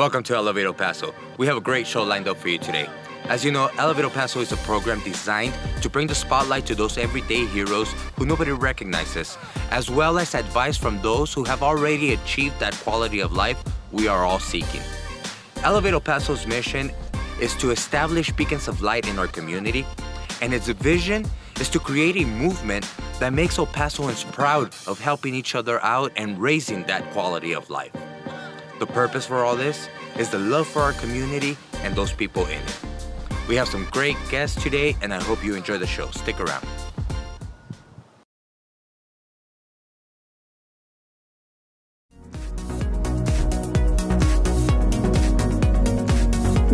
Welcome to Elevate El Paso. We have a great show lined up for you today. As you know, Elevate El Paso is a program designed to bring the spotlight to those everyday heroes who nobody recognizes, as well as advice from those who have already achieved that quality of life we are all seeking. Elevate El Paso's mission is to establish beacons of light in our community, and its vision is to create a movement that makes El Pasoans proud of helping each other out and raising that quality of life. The purpose for all this is the love for our community and those people in it. We have some great guests today, and I hope you enjoy the show. Stick around.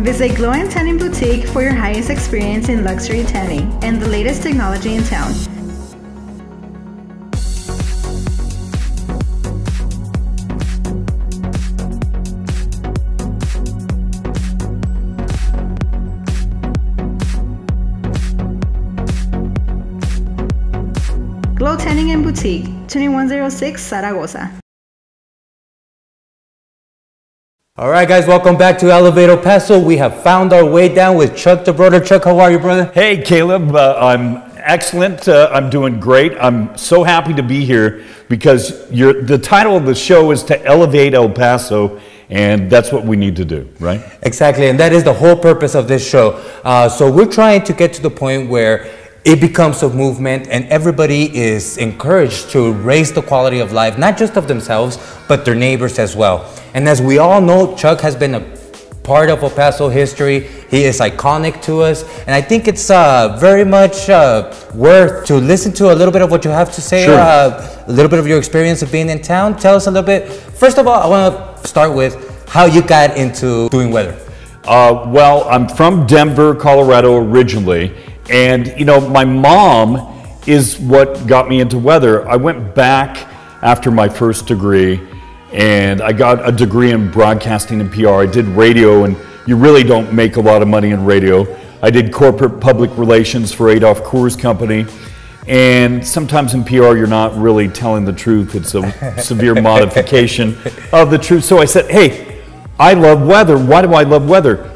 Visit Glow and Tanning Boutique for your highest experience in luxury tanning and the latest technology in town. Glow Tanning and Boutique, 2106 Zaragoza. All right, guys, welcome back to Elevate El Paso. We have found our way down with Chuck the brother. Chuck, how are you, brother? Hey, Caleb. I'm excellent. I'm doing great. I'm so happy to be here because the title of the show is to elevate El Paso, and that's what we need to do, right? Exactly, and that is the whole purpose of this show. So we're trying to get to the point where it becomes a movement and everybody is encouraged to raise the quality of life, not just of themselves, but their neighbors as well. And as we all know, Chuck has been a part of El Paso history. He is iconic to us. And I think it's very much worth to listen to a little bit of what you have to say, sure. A little bit of your experience of being in town. Tell us a little bit. First of all, I want to start with how you got into doing weather. Well, I'm from Denver, Colorado originally. And, you know, my mom is what got me into weather. I went back after my first degree and I got a degree in broadcasting and PR. I did radio, and you really don't make a lot of money in radio. I did corporate public relations for Adolph Coors Company. And sometimes in PR, you're not really telling the truth. It's a severe modification of the truth. So I said, hey, I love weather. Why do I love weather?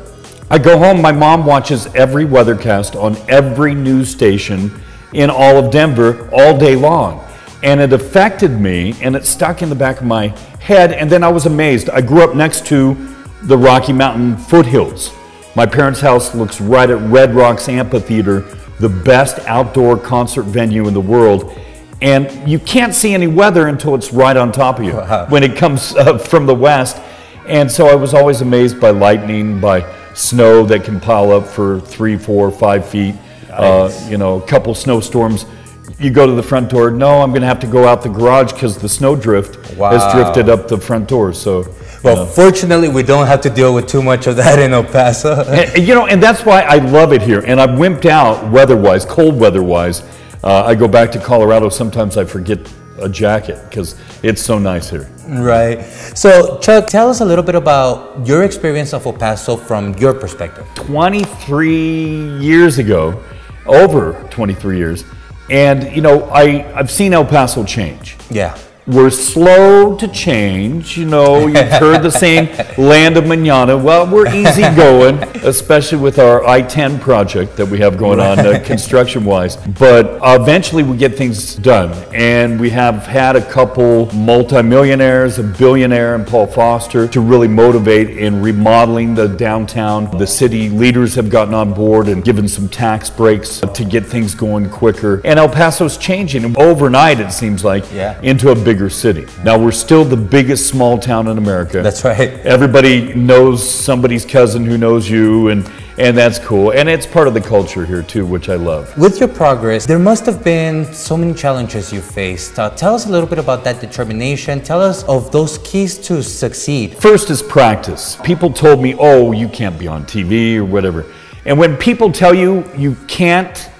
I go home, my mom watches every weathercast on every news station in all of Denver all day long. And it affected me, and it stuck in the back of my head, and then I was amazed. I grew up next to the Rocky Mountain foothills. My parents' house looks right at Red Rocks Amphitheater, the best outdoor concert venue in the world. And you can't see any weather until it's right on top of you when it comes from the west. And so I was always amazed by lightning, by snow that can pile up for 3, 4, 5 feet. Nice. You know, a couple snowstorms. You go to the front door. No, I'm going to have to go out the garage because the snow drift has drifted up the front door. So, well, fortunately, we don't have to deal with too much of that in El Paso. You know, and that's why I love it here. And I've wimped out weather-wise, cold weather-wise. I go back to Colorado. Sometimes I forget a jacket because it's so nice here. Right. So, Chuck, tell us a little bit about your experience of El Paso from your perspective. 23 years ago, over 23 years, and you know, I've seen El Paso change. Yeah. We're slow to change, you know, you've heard the saying, land of mañana. Well, we're easy going, especially with our I-10 project that we have going on construction-wise. But eventually we get things done. And we have had a couple multimillionaires, a billionaire and Paul Foster, to really motivate in remodeling the downtown. The city leaders have gotten on board and given some tax breaks to get things going quicker. And El Paso's changing overnight, it seems like, into a bigger city. Now, we're still the biggest small town in America. That's right. Everybody knows somebody's cousin who knows you, and that's cool. And it's part of the culture here too, which I love. With your progress, there must have been so many challenges you faced. Tell us a little bit about that determination. Tell us of those keys to succeed. First is practice. People told me, oh, you can't be on TV or whatever. And when people tell you you can't,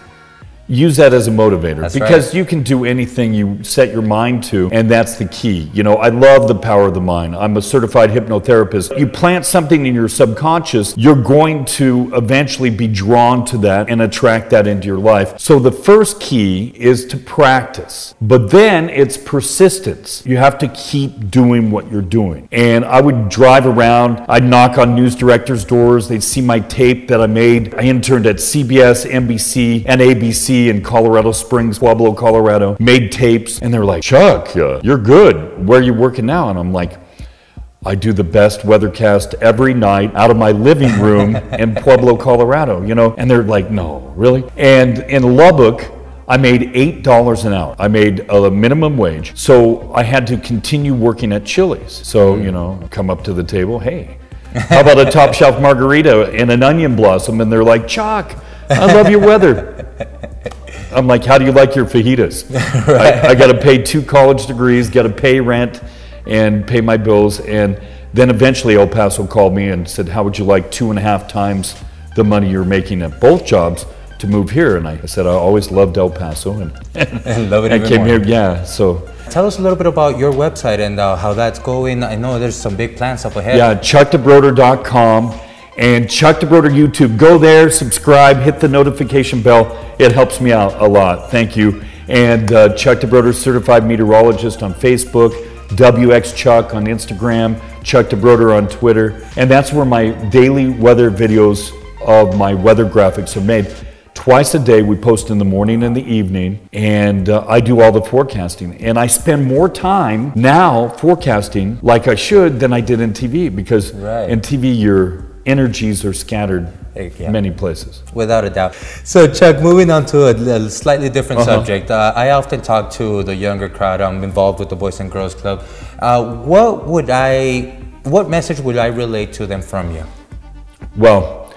use that as a motivator. That's because right. you can do anything you set your mind to, and that's the key. You know, I love the power of the mind. I'm a certified hypnotherapist. You plant something in your subconscious, you're going to eventually be drawn to that and attract that into your life. So the first key is to practice, but then it's persistence. You have to keep doing what you're doing. And I would drive around, I'd knock on news directors' doors, they'd see my tape that I made. I interned at CBS, NBC, and ABC in Colorado Springs, Pueblo, Colorado, made tapes, and they're like, Chuck, you're good. Where are you working now? And I'm like, I do the best weathercast every night out of my living room in Pueblo, Colorado, you know? And they're like, no, really? And in Lubbock, I made $8 an hour. I made a minimum wage. So I had to continue working at Chili's. So, you know, come up to the table, hey, how about a top shelf margarita and an onion blossom? And they're like, Chuck, I love your weather. I'm like, how do you like your fajitas? Right. I got to pay 2 college degrees, got to pay rent and pay my bills. And then eventually El Paso called me and said, how would you like 2.5 times the money you're making at both jobs to move here? And I said, I always loved El Paso. And love it I came here, yeah. So tell us a little bit about your website and how that's going. I know there's some big plans up ahead. Yeah, chuckdebroder.com. And Chuck DeBroder YouTube, go there, subscribe, hit the notification bell. It helps me out a lot. Thank you. And Chuck DeBroder, certified meteorologist on Facebook, WX Chuck on Instagram, Chuck DeBroder on Twitter. And that's where my daily weather videos of my weather graphics are made. Twice a day, we post in the morning and the evening, and I do all the forecasting. And I spend more time now forecasting like I should than I did in TV, because in TV, your energies are scattered many places. Without a doubt. So Chuck, moving on to a slightly different subject. I often talk to the younger crowd. I'm involved with the Boys and Girls Club. What message would I relate to them from you? Well,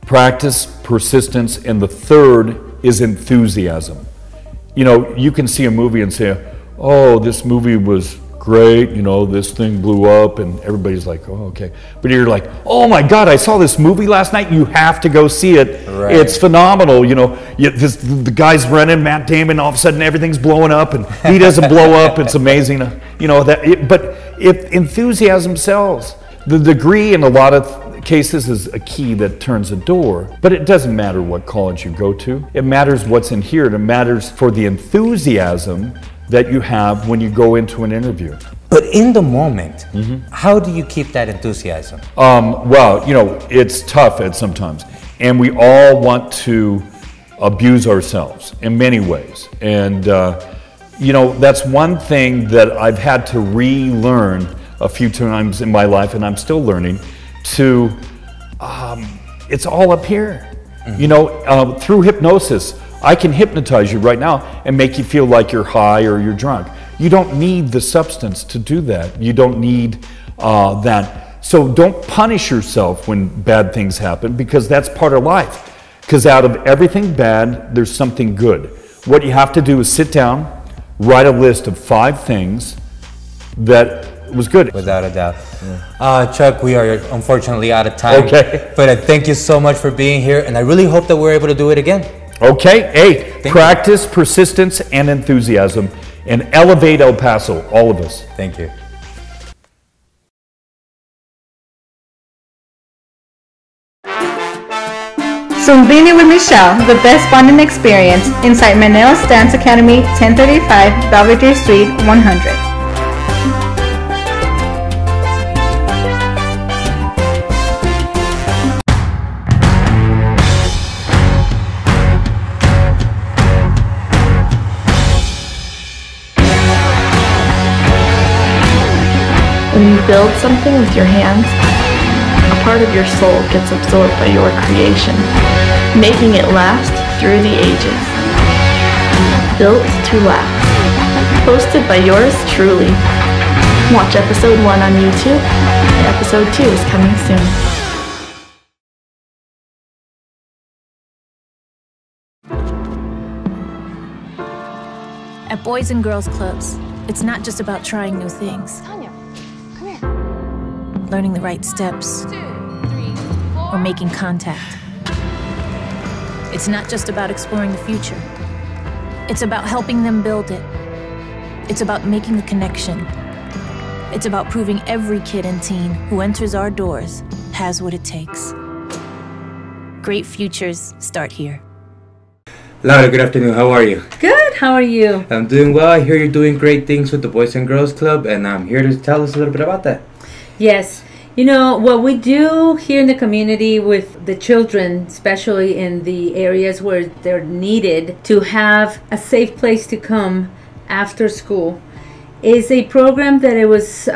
practice, persistence, and the third is enthusiasm. You know, you can see a movie and say, oh, this movie was great, you know, this thing blew up, and everybody's like, oh, okay. But you're like, oh my God, I saw this movie last night. You have to go see it. Right. It's phenomenal. You know, the guy's running, Matt Damon, all of a sudden everything's blowing up, and he doesn't blow up. It's amazing. You know, but if enthusiasm sells, the degree in a lot of cases is a key that turns a door, but it doesn't matter what college you go to. It matters what's in here. It matters for the enthusiasm that you have when you go into an interview. But in the moment, how do you keep that enthusiasm? Well, you know, it's tough at sometimes, and we all want to abuse ourselves in many ways. And, you know, that's one thing that I've had to relearn a few times in my life, and I'm still learning, to, it's all up here. You know, through hypnosis, I can hypnotize you right now and make you feel like you're high or you're drunk. You don't need the substance to do that. You don't need that. So don't punish yourself when bad things happen, because that's part of life. Because out of everything bad, there's something good. What you have to do is sit down, write a list of 5 things that was good. Without a doubt. Yeah. Chuck, we are unfortunately out of time. Okay. But I thank you so much for being here, and I really hope that we're able to do it again. Okay, hey, practice, persistence, and enthusiasm, and elevate El Paso, all of us. Thank you. Zumbini with Michelle, the best bonding experience inside Maneo's Dance Academy, 1035 Belvedere Street, 100. When you build something with your hands, a part of your soul gets absorbed by your creation, making it last through the ages. Built to last. Hosted by yours truly. Watch episode 1 on YouTube. Episode 2 is coming soon. At Boys and Girls Clubs, it's not just about trying new things. Learning the right steps, or making contact. It's not just about exploring the future. It's about helping them build it. It's about making the connection. It's about proving every kid and teen who enters our doors has what it takes. Great futures start here. Lara, good afternoon. How are you? Good. How are you? I'm doing well. I hear you're doing great things with the Boys and Girls Club, and I'm here to tell us a little bit about that. Yes. You know, what we do here in the community with the children, especially in the areas where they're needed to have a safe place to come after school, is a program that it was,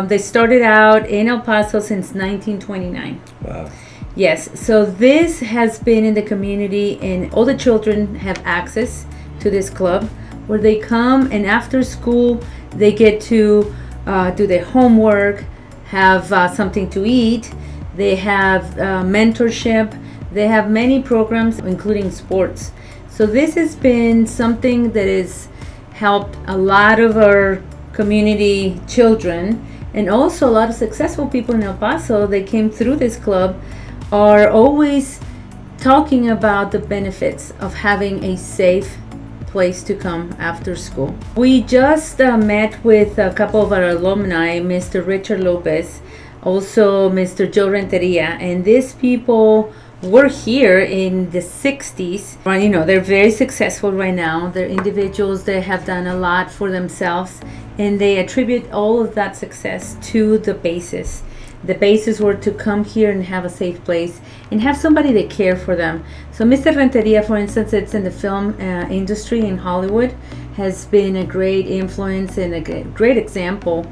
they started out in El Paso since 1929. Wow. Yes, so this has been in the community, and all the children have access to this club where they come, and after school they get to do their homework, have something to eat, they have mentorship, they have many programs including sports. So this has been something that has helped a lot of our community children, and also a lot of successful people in El Paso that came through this club are always talking about the benefits of having a safe place to come after school. We just met with a couple of our alumni, Mr. Richard Lopez, also Mr. Joe Renteria, and these people were here in the 60s. You know, they're very successful right now. They're individuals that have done a lot for themselves, and they attribute all of that success to the bases. The bases were to come here and have a safe place and have somebody that care for them. So Mr. Renteria, for instance, it's in the film industry in Hollywood, has been a great influence and a great example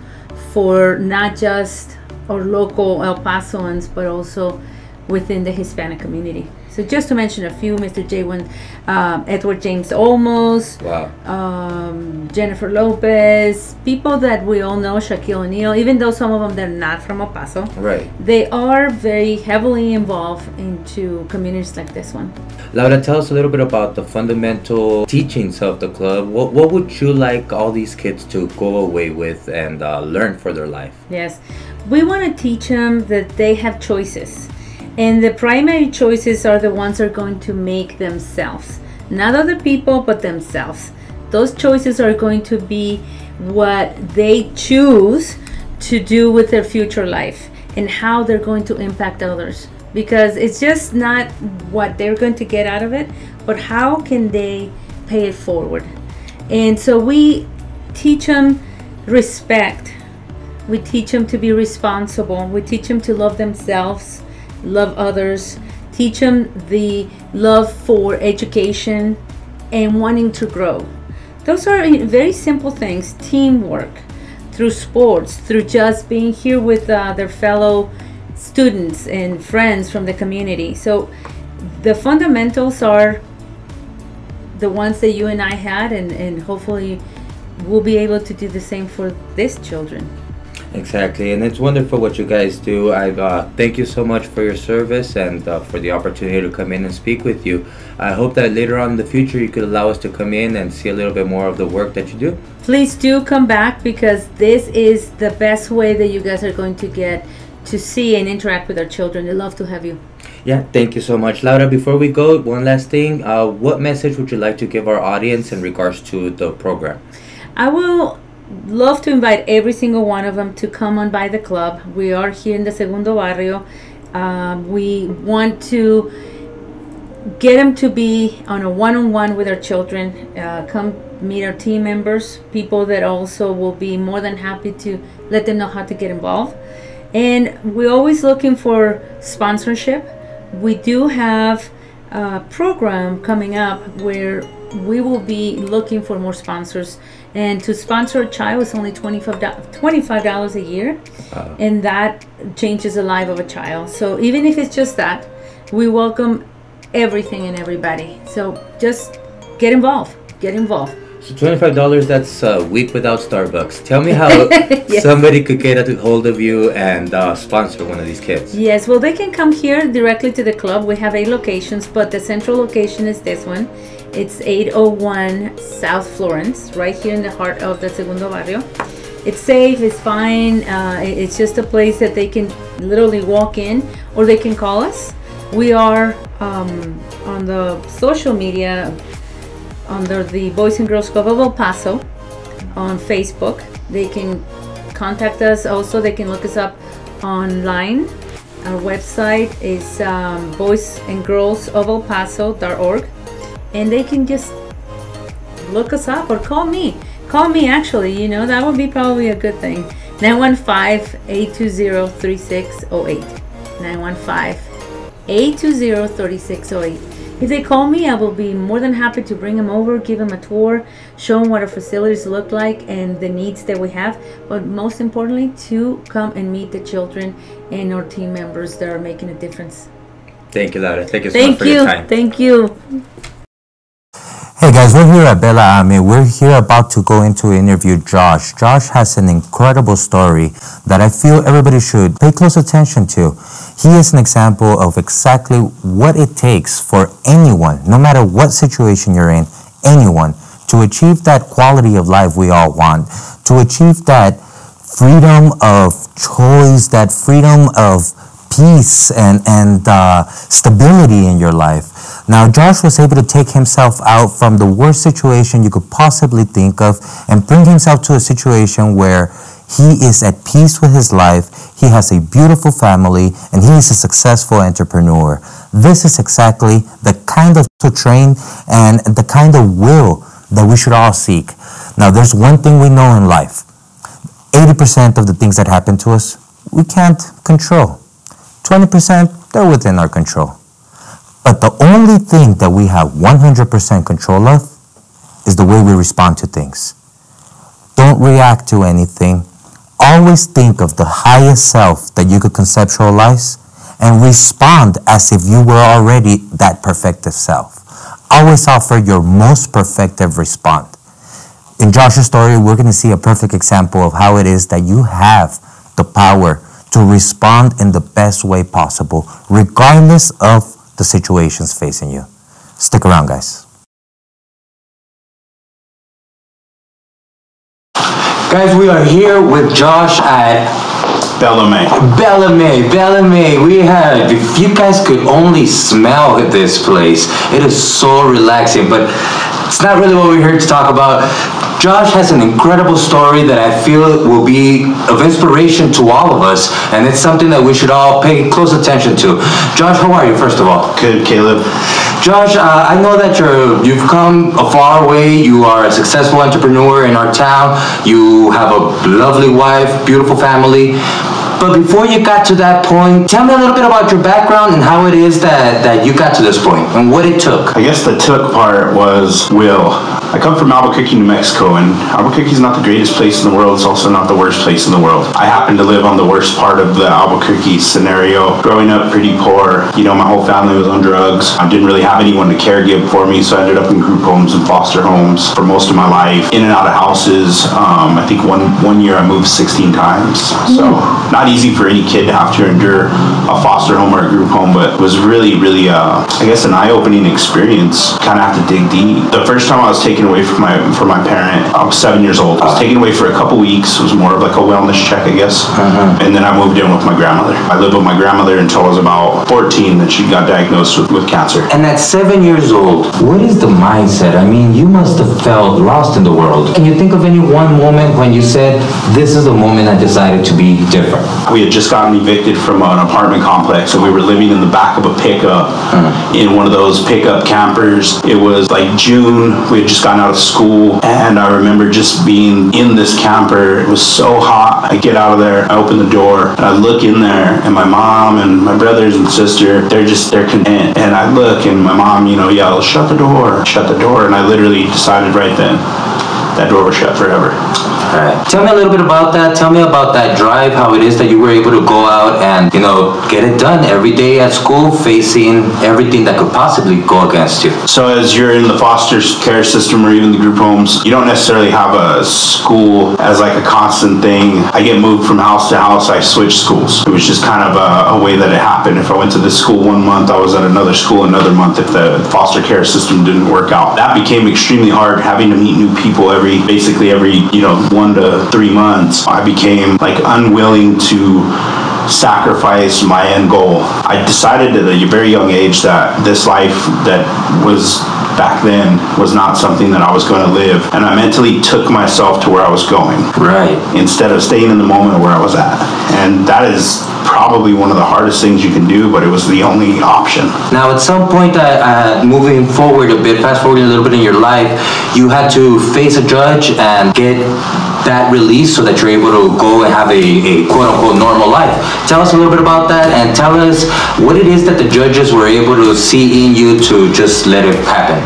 for not just our local El Pasoans, but also within the Hispanic community. So just to mention a few, Mr. J1, Edward James Olmos, wow. Jennifer Lopez, people that we all know, Shaquille O'Neal, even though some of them they're not from El Paso, right? They are very heavily involved into communities like this one. Laura, tell us a little bit about the fundamental teachings of the club. What would you like all these kids to go away with and learn for their life? Yes, we want to teach them that they have choices. And the primary choices are the ones that are going to make themselves. Not other people, but themselves. Those choices are going to be what they choose to do with their future life and how they're going to impact others. Because it's just not what they're going to get out of it, but how can they pay it forward. And so we teach them respect. We teach them to be responsible. We teach them to love themselves, love others, teach them the love for education and wanting to grow. Those are very simple things. Teamwork, through sports, through just being here with their fellow students and friends from the community. So the fundamentals are the ones that you and I had, and hopefully we'll be able to do the same for these children. Exactly, and it's wonderful what you guys do. I thank you so much for your service and for the opportunity to come in and speak with you. I hope that later on in the future you could allow us to come in and see a little bit more of the work that you do. Please do come back, because this is the best way that you guys are going to get to see and interact with our children. They love to have you. Yeah, thank you so much. Laura, before we go, one last thing. What message would you like to give our audience in regards to the program? I will love to invite every single one of them to come on by the club. We are here in the Segundo Barrio. We want to get them to be on a one-on-one with our children. Come meet our team members, people that also will be more than happy to let them know how to get involved. And we're always looking for sponsorship. We do have a program coming up where we will be looking for more sponsors. And to sponsor a child is only $25 a year. And that changes the life of a child. So even if it's just that, we welcome everything and everybody. So just get involved. Get involved. So $25, that's a week without Starbucks. Tell me how Yes. somebody could get a hold of you and sponsor one of these kids. Yes, well, they can come here directly to the club. We have 8 locations, but the central location is this one. It's 801 South Florence, right here in the heart of the Segundo Barrio. It's safe, it's fine. It's just a place that they can literally walk in, or they can call us. We are on the social media under the Boys and Girls Club of El Paso on Facebook. They can contact us. Also, they can look us up online. Our website is boysandgirlsofElPaso.org, and they can just look us up or call me. Call me, actually, you know, that would be probably a good thing. 915-820-3608. 915-820-3608. If they call me, I will be more than happy to bring them over, give them a tour, show them what our facilities look like and the needs that we have, but most importantly, to come and meet the children and our team members that are making a difference. Thank you, Lara. Thank you so much for your time. Thank you. Hey guys, we're here at Belle Ame. We're here about to go into interview Josh. Josh has an incredible story that I feel everybody should pay close attention to. He is an example of exactly what it takes for anyone, no matter what situation you're in, anyone, to achieve that quality of life we all want, to achieve that freedom of choice, that freedom of peace and stability in your life. Now, Josh was able to take himself out from the worst situation you could possibly think of and bring himself to a situation where he is at peace with his life, he has a beautiful family, and he is a successful entrepreneur. This is exactly the kind of to train and the kind of will that we should all seek. Now, there's one thing we know in life. 80% of the things that happen to us, we can't control. 20%, they're within our control. But the only thing that we have 100% control of is the way we respond to things. Don't react to anything. Always think of the highest self that you could conceptualize and respond as if you were already that perfective self. Always offer your most perfective response. In Josh's story, we're going to see a perfect example of how it is that you have the power to respond in the best way possible, regardless of the situations facing you. Stick around, guys. Guys, we are here with Josh at Belle Ame. Belle Ame, Belle Ame. We have, if you guys could only smell this place, it is so relaxing, but it's not really what we're here to talk about. Josh has an incredible story that I feel will be of inspiration to all of us, and it's something that we should all pay close attention to. Josh, how are you, first of all? Good, Caleb. Josh, I know that you've come a far way. You are a successful entrepreneur in our town. You have a lovely wife, beautiful family. But before you got to that point, tell me a little bit about your background and how it is that you got to this point and what it took. I guess the took part was will. I come from Albuquerque, New Mexico, and Albuquerque is not the greatest place in the world. It's also not the worst place in the world. I happen to live on the worst part of the Albuquerque scenario. Growing up pretty poor, you know, my whole family was on drugs. I didn't really have anyone to caregive for me, so I ended up in group homes and foster homes for most of my life. In and out of houses. I think one year I moved 16 times. So not easy for any kid to have to endure a foster home or a group home, but it was really, I guess, an eye-opening experience. Kind of have to dig deep. The first time I was taken away from my parent, I was 7 years old. I was taken away for a couple weeks. It was more of like a wellness check, I guess. And then I moved in with my grandmother. I lived with my grandmother until I was about 14, and she got diagnosed with cancer. And at 7 years old, what is the mindset? I mean, you must have felt lost in the world. Can you think of any one moment when you said, this is the moment I decided to be different? We had just gotten evicted from an apartment complex, and we were living in the back of a pickup in one of those pickup campers. It was like June. We had just gotten out of school, and I remember just being in this camper. It was so hot. I get out of there, I open the door, and I look in there, and my mom and my brothers and sister, they're content. And I look, and my mom, yells, shut the door, and I literally decided right then that door was shut forever. All right. Tell me a little bit about that. Tell me about that drive, how it is that you were able to go out and, get it done every day at school, facing everything that could possibly go against you. So as you're in the foster care system or even the group homes, you don't necessarily have a school as like a constant thing. I get moved from house to house. I switched schools. It was just kind of a way that it happened. If I went to this school 1 month, I was at another school another month if the foster care system didn't work out. That became extremely hard, having to meet new people basically every 1 to 3 months. I became like unwilling to sacrifice my end goal. I decided at a very young age that this life that was back then was not something that I was going to live, and I mentally took myself to where I was going. Right. Instead of staying in the moment where I was at. And that is probably one of the hardest things you can do, but it was the only option. Now, at some point, moving forward a bit, fast forwarding a little bit in your life, you had to face a judge and get that release so that you're able to go and have a quote-unquote normal life. Tell us a little bit about that, and tell us what it is that the judges were able to see in you to just let it happen.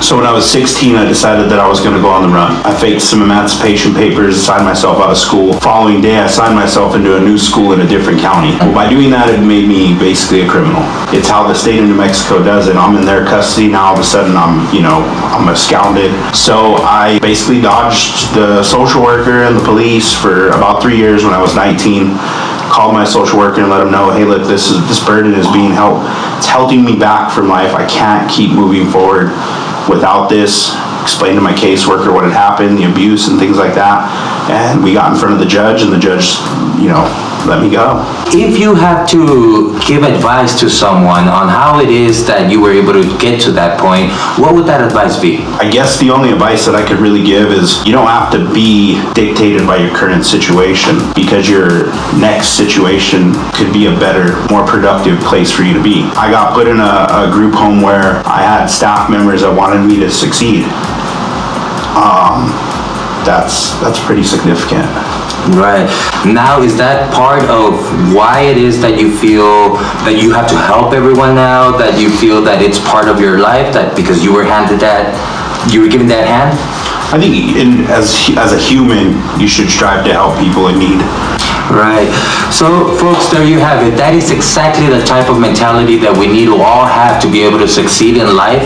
So when I was 16, I decided that I was going to go on the run. I faked some emancipation papers, signed myself out of school. Following day, I signed myself into a new school in a different county. Well, by doing that, it made me basically a criminal. It's how the state of New Mexico does it. I'm in their custody now. All of a sudden, I'm absconded. So I basically dodged the social worker and the police for about 3 years. When I was 19, called my social worker and let him know, hey, look, this burden is being helped. It's holding me back from life. I can't keep moving forward without this. Explained to my caseworker what had happened, the abuse and things like that, and we got in front of the judge, and the judge, let me go. If you have to give advice to someone on how it is that you were able to get to that point, what would that advice be? I guess the only advice that I could really give is you don't have to be dictated by your current situation, because your next situation could be a better, more productive place for you to be. I got put in a group home where I had staff members that wanted me to succeed. That's pretty significant. Right. Now, is that part of why it is that you feel that you have to help everyone now, that you feel that it's part of your life, that because you were given that hand? I think as a human, you should strive to help people in need. Right. So, folks, there you have it. That is exactly the type of mentality that we need to all have to be able to succeed in life.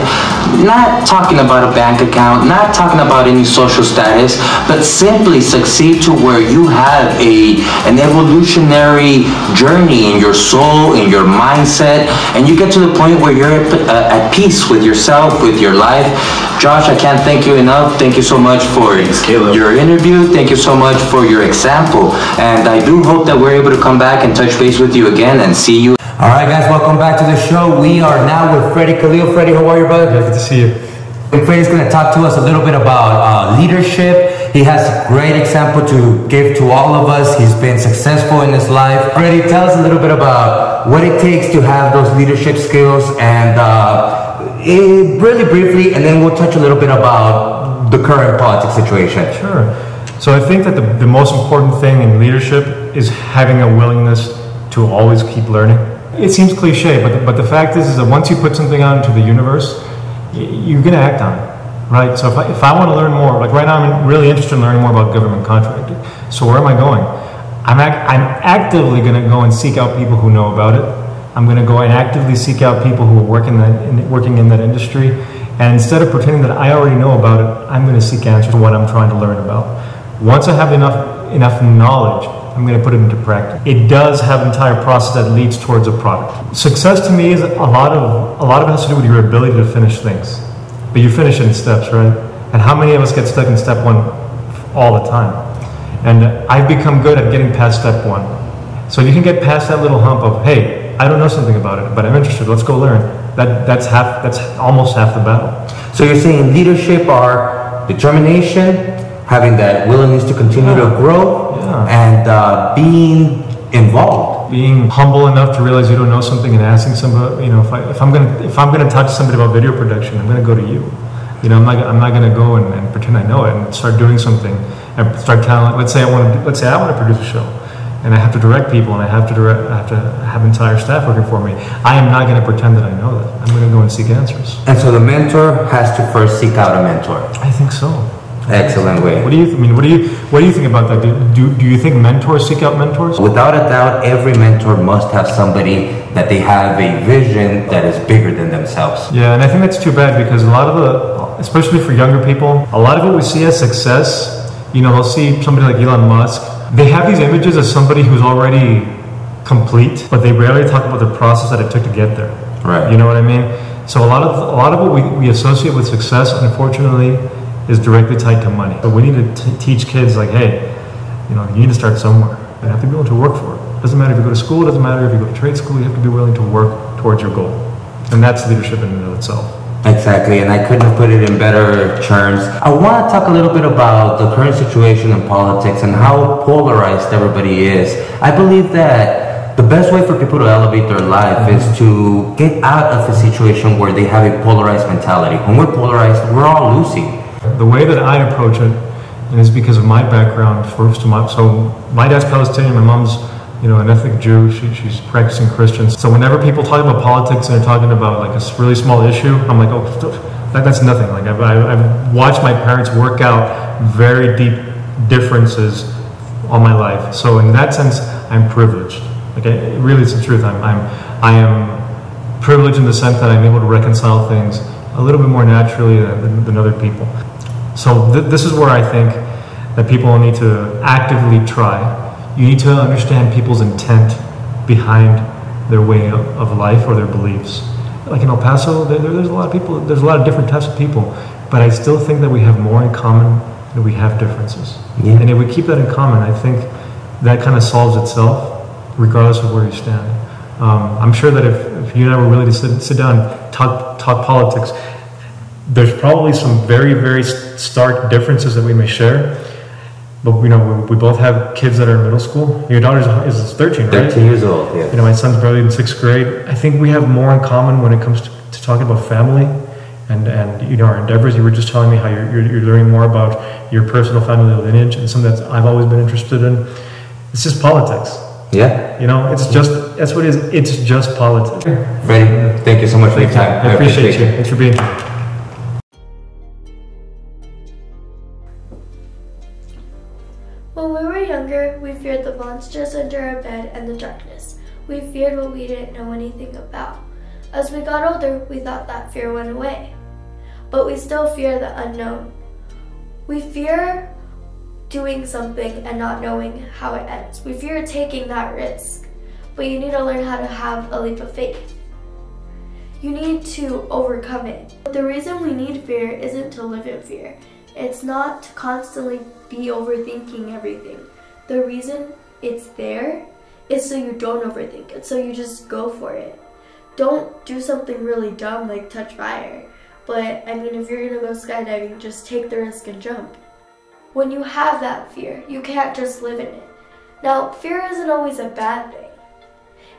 Not talking about a bank account, not talking about any social status, but simply succeed to where you have an evolutionary journey in your soul, in your mindset, and you get to the point where you're at peace with yourself, with your life. Josh, I can't thank you enough. Thank you so much for your interview. Thank you so much for your example. And I do hope that we're able to come back and touch base with you again and see you. All right, guys, welcome back to the show. We are now with Freddy Klayel. Freddy, how are you, brother? Good to see you. And Freddy's going to talk to us a little bit about leadership. He has a great example to give to all of us. He's been successful in his life. Freddy, tell us a little bit about what it takes to have those leadership skills, and really briefly, and then we'll touch a little bit about the current politics situation. Sure. So I think that the most important thing in leadership is having a willingness to always keep learning. It seems cliche, but the fact is that once you put something out into the universe, you're going to act on it, right? So if I want to learn more, like right now I'm really interested in learning more about government contracting. So where am I going? I'm actively going to go and seek out people who know about it. I'm going to go and actively seek out people who are working in that industry. And instead of pretending that I already know about it, I'm going to seek answers to what I'm trying to learn about. Once I have enough knowledge, I'm going to put it into practice. It does have an entire process that leads towards a product. Success to me is a lot of it has to do with your ability to finish things. But you finish it in steps, right? And how many of us get stuck in step one all the time? And I've become good at getting past step one. So you can get past that little hump of, hey, I don't know something about it, but I'm interested, let's go learn. That's almost half the battle. So you're saying leadership are determination, having that willingness to continue to grow, and being involved. Being humble enough to realize you don't know something and asking somebody, if I'm gonna talk to somebody about video production, I'm gonna go to you. I'm not gonna go and pretend I know it and start doing something and start telling. Let's say I want to produce a show, and I have to direct people, and I have to have entire staff working for me. I am not going to pretend that I know that. I'm going to go and seek answers. And so the mentor has to first seek out a mentor. I think so. Excellent way. What do you think about that? Do you think mentors seek out mentors? Without a doubt, every mentor must have somebody that they have a vision that is bigger than themselves. Yeah, and I think that's too bad, because a lot of especially for younger people, a lot of what we see as success, they'll see somebody like Elon Musk. They have these images of somebody who's already complete, but they rarely talk about the process that it took to get there. Right. You know what I mean? So a lot of what we associate with success, unfortunately, is directly tied to money. But we need to teach kids, like, hey, you need to start somewhere. You have to be able to work for it. It doesn't matter if you go to school, it doesn't matter if you go to trade school, you have to be willing to work towards your goal. And that's leadership in and of itself. Exactly, and I couldn't have put it in better terms. I want to talk a little bit about the current situation in politics and how polarized everybody is. I believe that the best way for people to elevate their life is to get out of a situation where they have a polarized mentality. When we're polarized, we're all losing. The way that I approach it, and it's because of my background, so my dad's Palestinian, my mom's an ethnic Jew, she's practicing Christian. So whenever people talk about politics and they're talking about like a really small issue, I'm like, oh, that's nothing. Like I've watched my parents work out very deep differences all my life. So in that sense, I'm privileged. Like really, it's the truth. I am privileged in the sense that I'm able to reconcile things a little bit more naturally than other people. So this is where I think that people need to actively try. You need to understand people's intent behind their way of life or their beliefs. Like in El Paso, there's a lot of people, there's a lot of different types of people, but I still think that we have more in common than we have differences. Yeah. And if we keep that in common, I think that kind of solves itself, regardless of where you stand. I'm sure that if you and I were really to sit down and talk politics, there's probably some very, very stark differences that we may share. But we both have kids that are in middle school. Your daughter is 13, right? 13 years old, yeah. My son's barely in 6th grade. I think we have more in common when it comes to talking about family and our endeavors. You were just telling me how you're learning more about your personal family lineage and something that I've always been interested in. It's just politics. Yeah. That's what it is. It's just politics. Freddie, thank you so much for your time. I appreciate you. Thanks for being here. When we were younger, we feared the monsters under our bed and the darkness. We feared what we didn't know anything about. As we got older, we thought that fear went away. But we still fear the unknown. We fear doing something and not knowing how it ends. We fear taking that risk. But you need to learn how to have a leap of faith. You need to overcome it. The reason we need fear isn't to live in fear. It's not to constantly be overthinking everything. The reason it's there is so you don't overthink it, so you just go for it. Don't do something really dumb like touch fire. But if you're gonna go skydiving, just take the risk and jump. When you have that fear, you can't just live in it. Now, fear isn't always a bad thing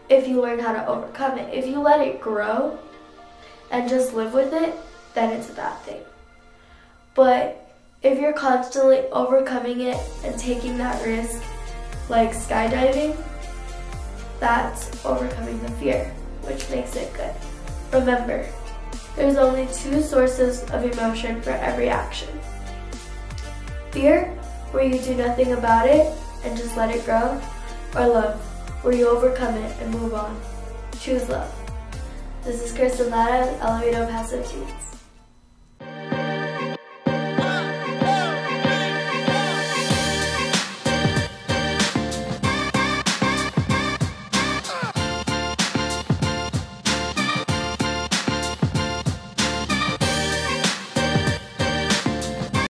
if you learn how to overcome it. If you let it grow and just live with it, then it's a bad thing. But if you're constantly overcoming it and taking that risk, like skydiving, that's overcoming the fear, which makes it good. Remember, there's only 2 sources of emotion for every action. Fear, where you do nothing about it and just let it grow, or love, where you overcome it and move on. Choose love. This is Kersten, Lara, Paso Tweets.